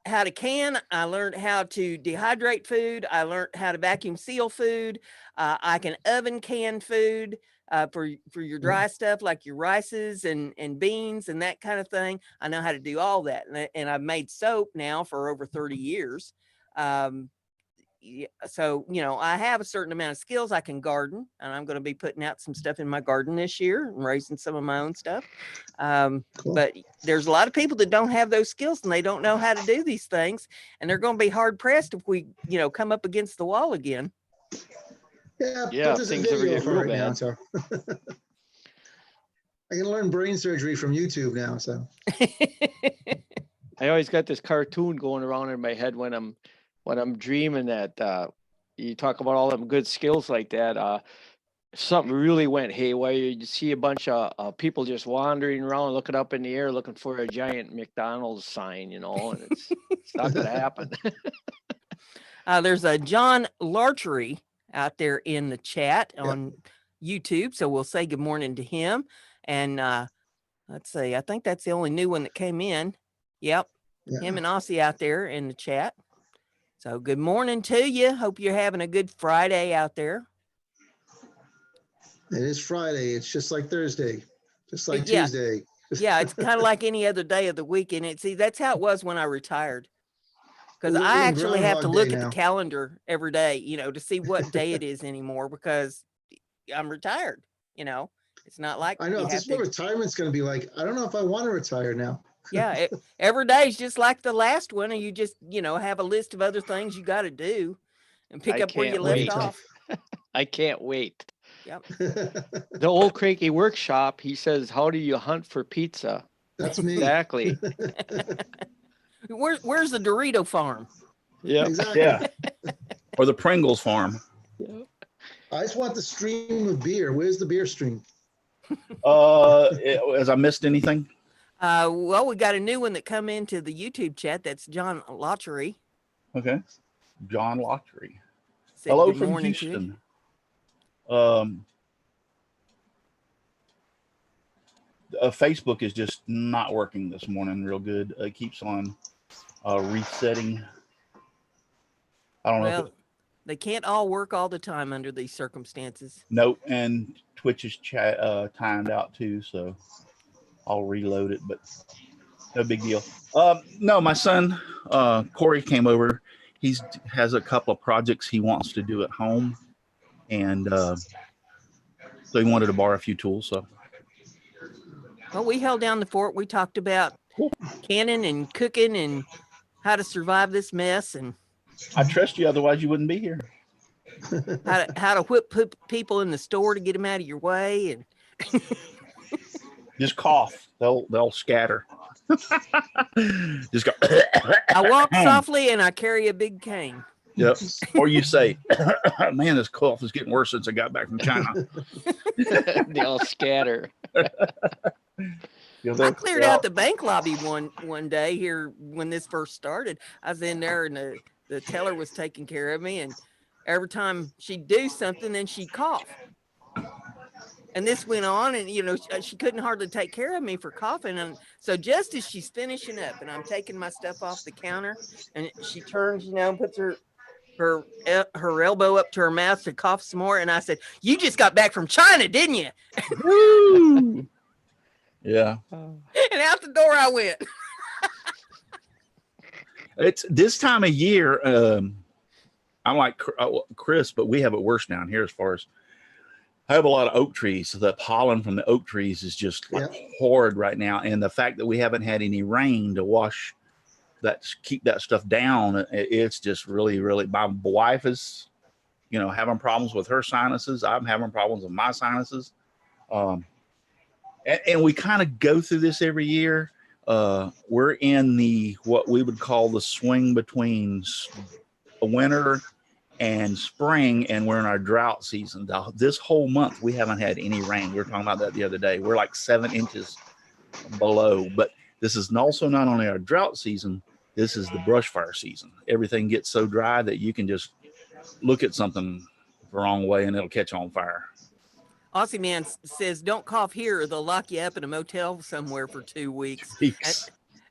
how to can. I learned how to dehydrate food. I learned how to vacuum seal food. I can oven can food for your dry stuff like your rices and beans and that kind of thing. I know how to do all that, and I've made soap now for over 30 years. So, I have a certain amount of skills. I can garden, and I'm going to be putting out some stuff in my garden this year and raising some of my own stuff. Cool. But there's a lot of people that don't have those skills and they don't know how to do these things. And they're going to be hard pressed if we, come up against the wall again. Yeah. Things ever get real bad. Now, so. I can learn brain surgery from YouTube now. So I always got this cartoon going around in my head when I'm dreaming that you talk about all them good skills like that. Something really went haywire. You see a bunch of people just wandering around, looking up in the air, looking for a giant McDonald's sign, and it's not going to happen. There's a John Larchery out there in the chat on YouTube, so we'll say good morning to him. And let's see, I think that's the only new one that came in. Yep, him and Aussie out there in the chat. So good morning to you. Hope you're having a good Friday out there. It is Friday. It's just like Thursday, just like Tuesday. Yeah, it's kind of like any other day of the week. And that's how it was when I retired. Because I actually have to look at the calendar every day, to see what day it is anymore, because I'm retired. It's not like I know this is what retirement's going to be like. I don't know if I want to retire now. Yeah, every day is just like the last one, and you just have a list of other things you got to do and pick up where you left off. I can't wait. Yep. The old Cranky Workshop, he says, how do you hunt for pizza? That's me. Exactly. Where's the Dorito farm? Yeah. Exactly. Yeah. Or the Pringles farm. Yep. I just want the stream of beer. Where's the beer stream? Has I missed anything? Well, we got a new one that come into the YouTube chat. That's John Lottery. Okay. John Lottery. Said Hello good from morning to you. Houston. Facebook is just not working this morning real good. It keeps on resetting. I don't know. Well, they can't all work all the time under these circumstances. Nope. And Twitch is timed out too, so I'll reload it, but no big deal. No, my son Corey came over. He has a couple of projects he wants to do at home, and so he wanted to borrow a few tools. So, well, we held down the fort. We talked about canning and cooking and how to survive this mess, and I trust you, otherwise you wouldn't be here. how to whip people in the store to get them out of your way, and just cough. They'll scatter. Just go. I walk softly and I carry a big cane. Yep. Or you say, man, this cough is getting worse since I got back from China. They all scatter. I cleared out the bank lobby one day here when this first started. I was in there and the teller was taking care of me, and every time she'd do something, then she'd cough. And this went on, and she couldn't hardly take care of me for coughing. And so just as she's finishing up and I'm taking my stuff off the counter, and she turns, and puts her elbow up to her mouth to cough some more. And I said, "You just got back from China, didn't you?" Woo! Yeah. And out the door I went. It's this time of year. I'm like Chris, but we have it worse down here as far as I have a lot of oak trees. So the pollen from the oak trees is just horrid right now. And the fact that we haven't had any rain to wash keep that stuff down, it's just really, really, my wife is, having problems with her sinuses. I'm having problems with my sinuses. And we kind of go through this every year. We're in what we would call the swing between winter and spring, and we're in our drought season. This whole month, we haven't had any rain. We were talking about that the other day. We're like 7 inches below, but this is also not only our drought season, this is the brush fire season. Everything gets so dry that you can just look at something the wrong way and it'll catch on fire. Aussie Man says, "Don't cough here, or they'll lock you up in a motel somewhere for 2 weeks."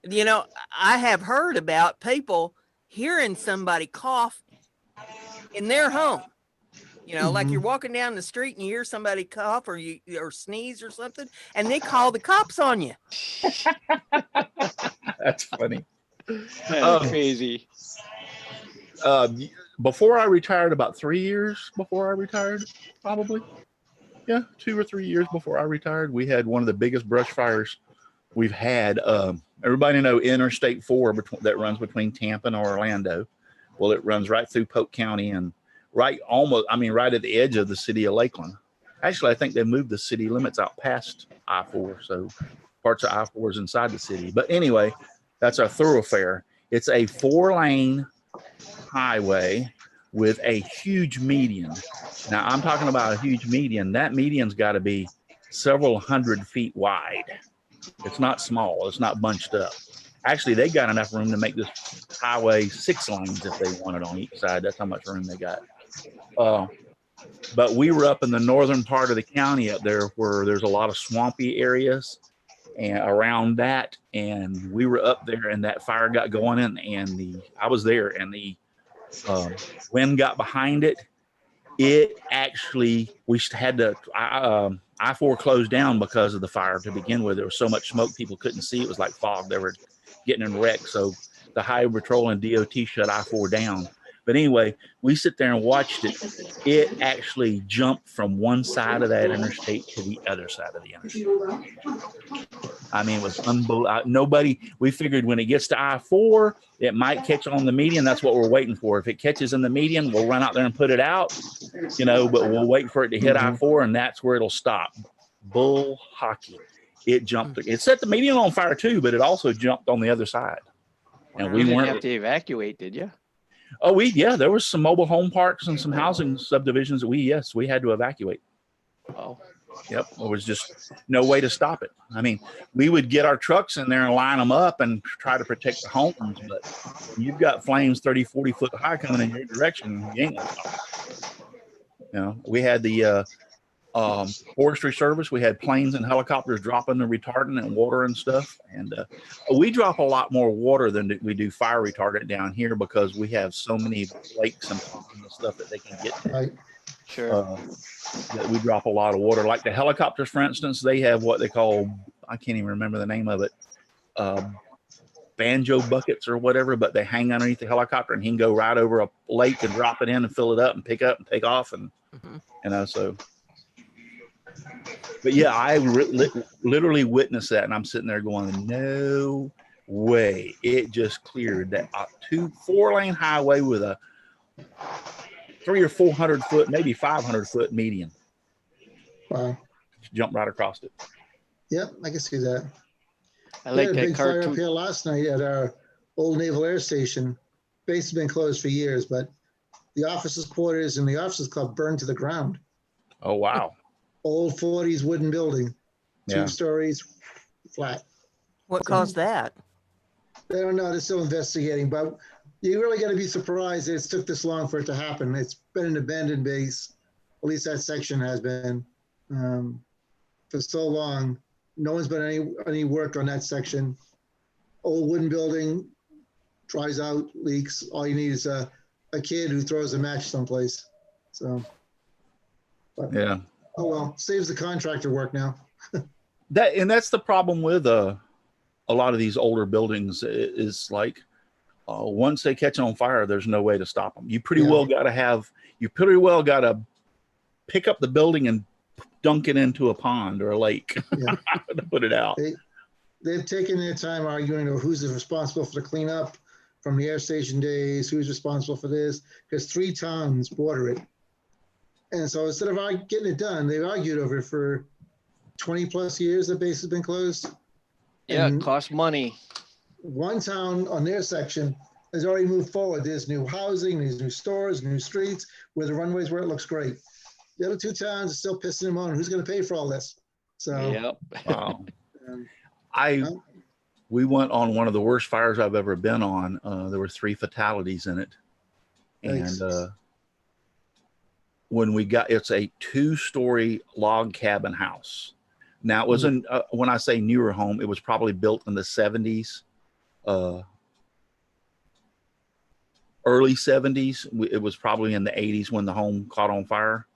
And, I have heard about people hearing somebody cough in their home. Like you're walking down the street and you hear somebody cough or sneeze or something, and they call the cops on you. That's funny. That's crazy. Before I retired, about 3 years before I retired, probably. Yeah, 2 or 3 years before I retired, we had one of the biggest brush fires we've had. Everybody know Interstate 4 that runs between Tampa and Orlando. Well, it runs right through Polk County and right at the edge of the city of Lakeland. Actually, I think they moved the city limits out past I-4, so parts of I-4 is inside the city. But anyway, that's our thoroughfare. It's a 4-lane highway with a huge median. Now, I'm talking about a huge median. That median's got to be several hundred feet wide. It's not small. It's not bunched up. Actually, they got enough room to make this highway 6 lanes if they wanted on each side. That's how much room they got. But we were up in the northern part of the county up there where there's a lot of swampy areas and around that. And we were up there and that fire got going and I was there and the wind got behind it. It actually, we had to, I-4 closed down because of the fire to begin with. There was so much smoke, people couldn't see. It was like fog. They were getting in wreck. So the Highway Patrol and DOT shut I-4 down. But anyway, we sit there and watched it. It actually jumped from one side of that interstate to the other side of the interstate. I mean, it was unbelievable. We figured when it gets to I-4, it might catch on the median. That's what we're waiting for. If it catches in the median, we'll run out there and put it out, but we'll wait for it to hit I-4, and that's where it'll stop. Bull hockey. It jumped. It set the median on fire too, but it also jumped on the other side. And we didn't weren't have to evacuate, did you? Oh, there was some mobile home parks and some housing subdivisions that we had to evacuate. Oh, Yep. There was just no way to stop it. I mean, we would get our trucks in there and line them up and try to protect the homes, but when you've got flames 30, 40 foot high coming in your direction, you ain't gonna stop it. You know, we had the forestry service. We had planes and helicopters dropping the retardant and water and stuff. And we drop a lot more water than we do fire retardant down here because we have so many lakes and ponds and stuff that they can get to. Right. Sure. That we drop a lot of water. Like the helicopters, for instance, they have what they call, I can't even remember the name of it, banjo buckets or whatever, but they hang underneath the helicopter and he can go right over a lake and drop it in and fill it up and pick up and take off. And, you know, so. But yeah, I literally witnessed that, and I'm sitting there going, no way. It just cleared that 4-lane highway with a 300 or 400 foot, maybe 500 foot median. Wow. Jump right across it. Yep, I can see that. I like We had a that big fire up cartoon. here last night at our old Naval Air Station. Base has been closed for years, but the officers' quarters and the officers' club burned to the ground. Oh, wow. Old 40s wooden building, 2 Yeah. stories, flat. What caused that? They don't know. They're still investigating, but you really got to be surprised that it's took this long for it to happen. It's been an abandoned base. At least that section has been for so long. No one's been any work on that section. Old wooden building, dries out, leaks. All you need is a kid who throws a match someplace. So, but, Yeah. oh well, saves the contractor work now. That's the problem with a lot of these older buildings is like once they catch on fire, there's no way to stop them. You pretty well got to pick up the building and dunk it into a pond or a lake to put it out. They've taken their time arguing over who's responsible for the cleanup from the air station days, who's responsible for this, because 3 towns border it. And so instead of getting it done, they've argued over it for 20 plus years. The base has been closed. Yeah, And it costs money. one town on their section has already moved forward. There's new housing, there's new stores, new streets, where the runways where it looks great. The other 2 towns are still pissing them on. Who's going to pay for all this? So, Yep. Wow. We went on one of the worst fires I've ever been on. There were 3 fatalities in it. Thanks. And when we got, it's a 2-story log cabin house. Now it wasn't, when I say newer home, it was probably built in the 70s, early 70s. It was probably in the 80s when the home caught on fire.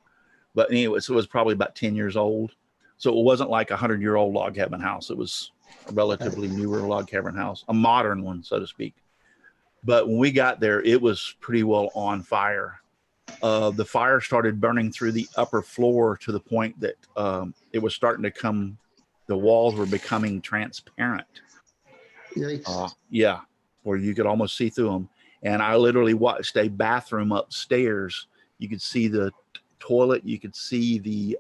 But anyway, so it was probably about 10 years old. So it wasn't like a 100-year-old log cabin house. It was a relatively newer log cabin house, a modern one, so to speak. But when we got there, it was pretty well on fire. The fire started burning through the upper floor to the point that it was starting to come, the walls were becoming transparent. Yikes. Yeah, where you could almost see through them. And I literally watched a bathroom upstairs. You could see the toilet, you could see the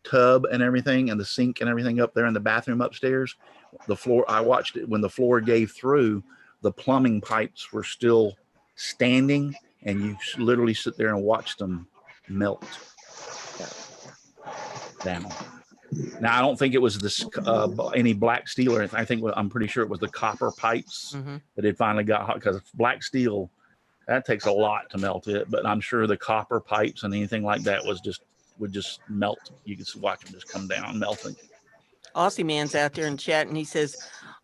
tub and everything, and the sink and everything up there in the bathroom upstairs. The floor, I watched it when the floor gave through, the plumbing pipes were still standing, and you literally sit there and watch them melt down. Now, I don't think it was this any black steel or anything. I'm pretty sure it was the copper pipes that had finally got hot, because black steel, that takes a lot to melt it. But I'm sure the copper pipes and anything like that would just melt. You could watch them just come down melting. Aussie Man's out there in chat, and he says,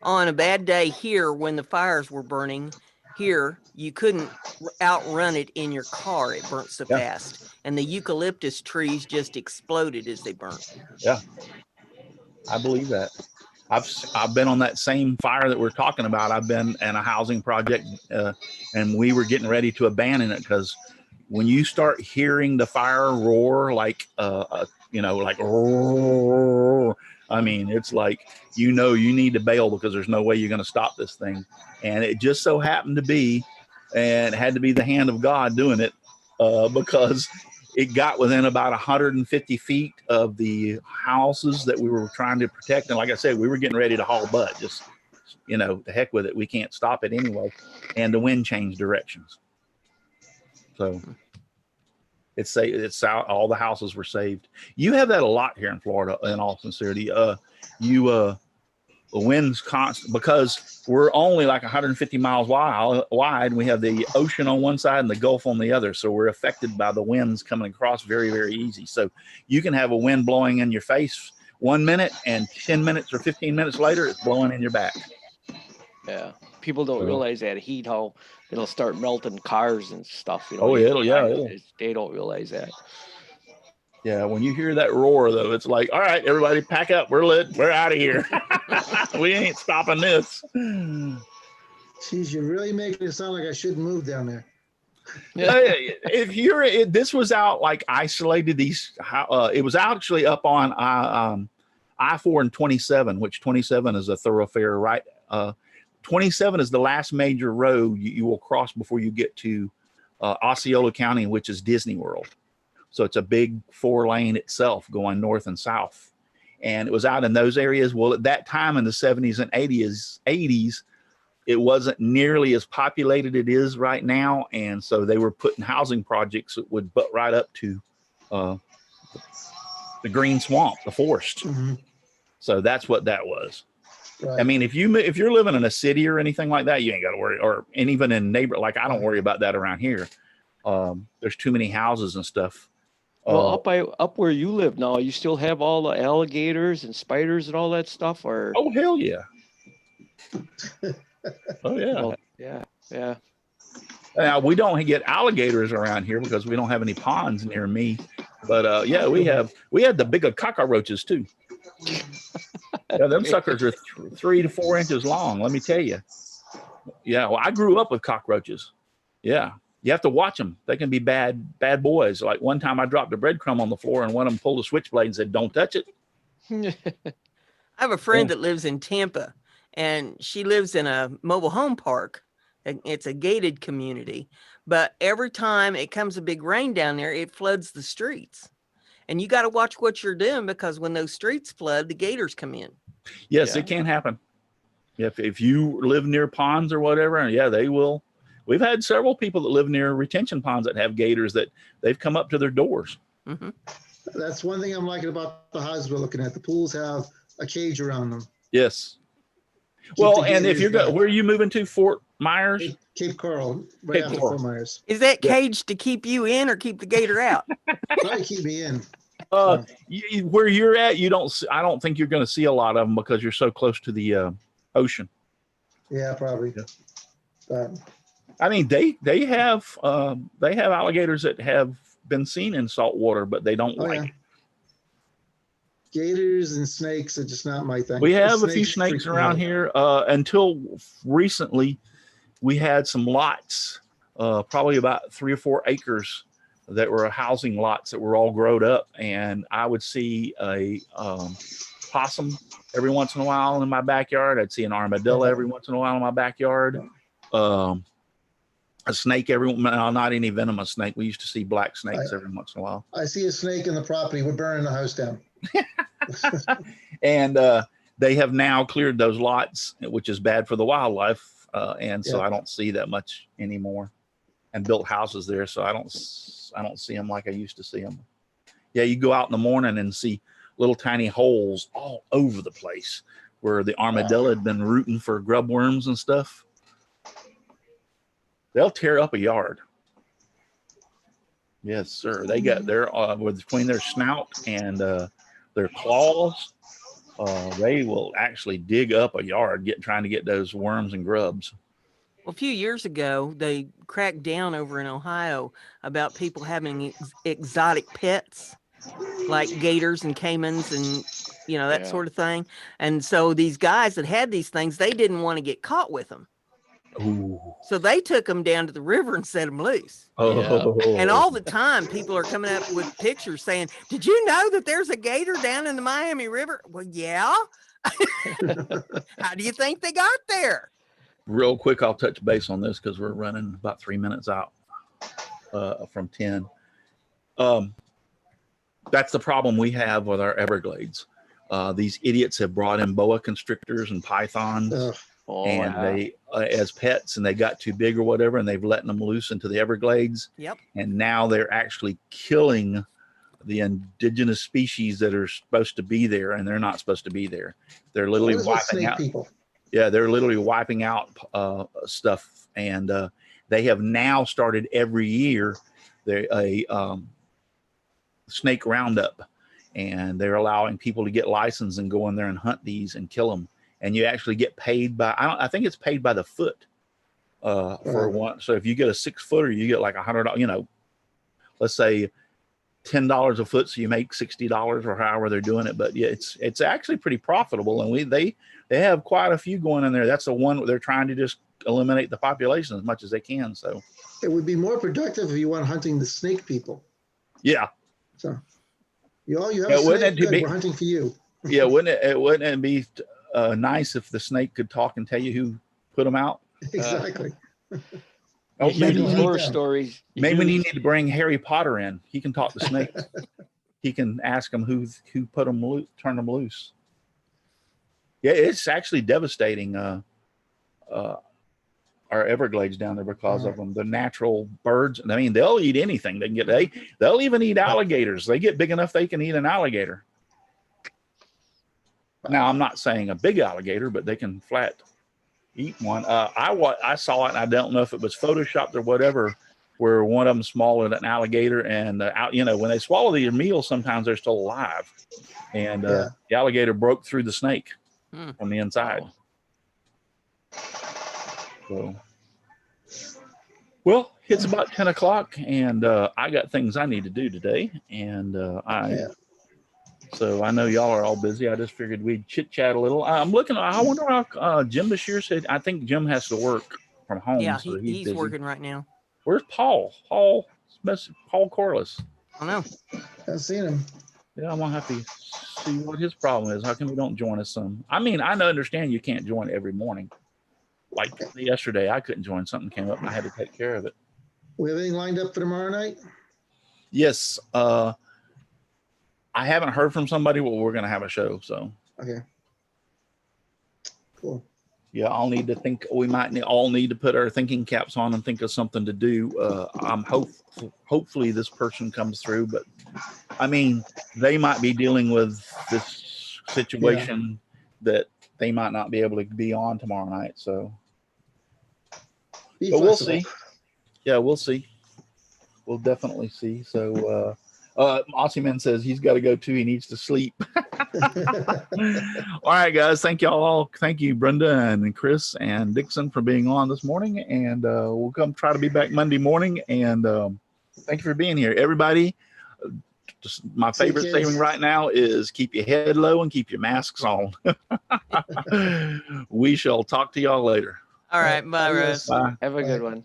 on a bad day here when the fires were burning, here you couldn't outrun it in your car. It burnt so fast. And the eucalyptus trees just exploded as they burnt. Yeah, I believe that. I've been on that same fire that we're talking about. I've been in a housing project, and we were getting ready to abandon it, because when you start hearing the fire roar, like like roar, I mean, it's like, you need to bail, because there's no way you're going to stop this thing. And it just so happened to be, and it had to be the hand of God doing it, because it got within about 150 feet of the houses that we were trying to protect. And like I said, we were getting ready to haul butt, just, the heck with it. We can't stop it anyway. And the wind changed directions. So It's out. All the houses were saved. You have that a lot here in Florida, in all sincerity. The wind's constant because we're only like 150 miles wide. We have the ocean on one side and the Gulf on the other. So we're affected by the winds coming across very, very easy. So you can have a wind blowing in your face 1 minute and 10 minutes or 15 minutes later, it's blowing in your back. Yeah. People don't realize that heat, how it'll start melting cars and stuff. You know, Oh, it'll. They don't realize that. Yeah, when you hear that roar, though, it's like, all right, everybody pack up. We're lit. We're out of here. We ain't stopping this. Geez, you're really making it sound like I shouldn't move down there. This was out like isolated it was actually up on I-4 and 27, which 27 is a thoroughfare, right? 27 is the last major road you will cross before you get to Osceola County, which is Disney World. So it's a big 4-lane itself going north and south. And it was out in those areas. Well, at that time in the 70s and 80s, it wasn't nearly as populated it is right now. And so they were putting housing projects that would butt right up to the green swamp, the forest. Mm-hmm. So that's what that was. Right. I mean, if you're living in a city or anything like that, you ain't got to worry. And even in neighbor, like I don't worry about that around here. There's too many houses and stuff. Well, up where you live now, you still have all the alligators and spiders and all that stuff, or? Oh, hell yeah. Oh yeah. Well, yeah. Now we don't get alligators around here because we don't have any ponds near me. But yeah, we had the bigger cockroaches too. Yeah, them suckers are 3 to 4 inches long. Let me tell you. Yeah, well, I grew up with cockroaches. Yeah. You have to watch them. They can be bad boys. Like one time I dropped a breadcrumb on the floor and one of them pulled a switchblade and said, "Don't touch it." I have a friend that lives in Tampa, and she lives in a mobile home park. It's a gated community, but every time it comes a big rain down there, it floods the streets. And you got to watch what you're doing because when those streets flood, the gators come in. Yes, it can happen. If you live near ponds or whatever, yeah, they will. We've had several people that live near retention ponds that have gators that they've come up to their doors. Mm-hmm. That's one thing I'm liking about the houses we're looking at. The pools have a cage around them. Yes. Well, and if where are you moving to? Fort Myers? Cape Coral, right after Fort Myers. Is that cage to keep you in or keep the gator out? Probably keep me in. Where you're at, I don't think you're going to see a lot of them because you're so close to the ocean. Yeah, probably. Yeah. I mean, they have alligators that have been seen in salt water, but they don't like it. Gators and snakes are just not my thing. We have a few snakes around here. Until recently, we had some lots, probably about 3 or 4 acres that were housing lots that were all growed up. And I would see a possum every once in a while in my backyard. I'd see an armadillo every once in a while in my backyard. A snake not any venomous snake. We used to see black snakes every once in a while. I see a snake in the property. We're burning the house down. And they have now cleared those lots, which is bad for the wildlife. So I don't see that much anymore, and built houses there. So I don't see them like I used to see them. Yeah. You go out in the morning and see little tiny holes all over the place where the armadillo had been rooting for grub worms and stuff. They'll tear up a yard. Yes, sir. They got their between their snout and their claws. They will actually dig up a yard trying to get those worms and grubs. Well, a few years ago, they cracked down over in Ohio about people having exotic pets like gators and caimans and that sort of thing. And so these guys that had these things, they didn't want to get caught with them. Ooh. So they took them down to the river and set them loose. Oh. And all the time, people are coming up with pictures saying, "Did you know that there's a gator down in the Miami River?" Well, yeah. How do you think they got there? Real quick, I'll touch base on this because we're running about 3 minutes out from 10. That's the problem we have with our Everglades. These idiots have brought in boa constrictors and pythons. and wow. they as pets, and they got too big or whatever, and they've letting them loose into the Everglades. Yep. And now they're actually killing the indigenous species that are supposed to be there, and they're not supposed to be there. They're literally What is with wiping snake out. people? Yeah, they're literally wiping out stuff, and they have now started every year a snake roundup, and they're allowing people to get licensed and go in there and hunt these and kill them. And you actually get paid by I think it's paid by the foot for one. So if you get a 6-footer, you get like $100. You know, let's say $10 a foot, so you make $60 or however they're doing it. But yeah, it's actually pretty profitable, and they have quite a few going in there. That's the one they're trying to just eliminate the population as much as they can. So It would be more productive if you went hunting the snake people. yeah, So you have Yeah, a wouldn't snake, it good, be- we're hunting for you. yeah. Wouldn't it be nice if the snake could talk and tell you who put them out? Exactly. Oh, You hear maybe these we horror need them. stories. You Maybe hear we these- need to bring Harry Potter in. He can talk to snakes. He can ask them who put them loose, turn them loose. Yeah, it's actually devastating. Our Everglades down there because of them. The natural birds. I mean, they'll eat anything they can get. They'll even eat alligators. They get big enough they can eat an alligator. Now, I'm not saying a big alligator, but they can flat eat one. I saw it, and I don't know if it was photoshopped or whatever, where one of them swallowed an alligator, and when they swallow their meal, sometimes they're still alive, and the alligator broke through the snake from the inside. Wow. So, well, it's about 10 o'clock, and I got things I need to do today, and so I know y'all are all busy. I just figured we'd chit chat a little. I'm looking. I wonder how Jim Bashir said. I think Jim has to work from home. Yeah, so he's busy. working right now. Where's Paul? Paul Corliss. I know. I've seen him. Yeah, I'm gonna have to see what his problem is. How come he don't join us some? I mean, I understand you can't join every morning. Like yesterday, I couldn't join. Something came up, and I had to take care of it. We have anything lined up for tomorrow night? Yes. I haven't heard from somebody, but we're gonna have a show. So Okay. Cool. yeah, I'll need to think. We might all need to put our thinking caps on and think of something to do. I'm hopefully this person comes through, but I mean, they might be dealing with this situation that they might not be able to be on tomorrow night. So, Be but we'll flexible. see. Yeah, we'll see. We'll definitely see. So, Aussie Man says he's got to go too. He needs to sleep. All right, guys. Thank y'all all. Thank you, Brenda and Chris and Dixon, for being on this morning. And we'll come try to be back Monday morning. And thank you for being here, everybody. Just my favorite saving right now is keep your head low and keep your masks on. We shall talk to y'all later. All right. Bye, Russ. Bye. Have a good one.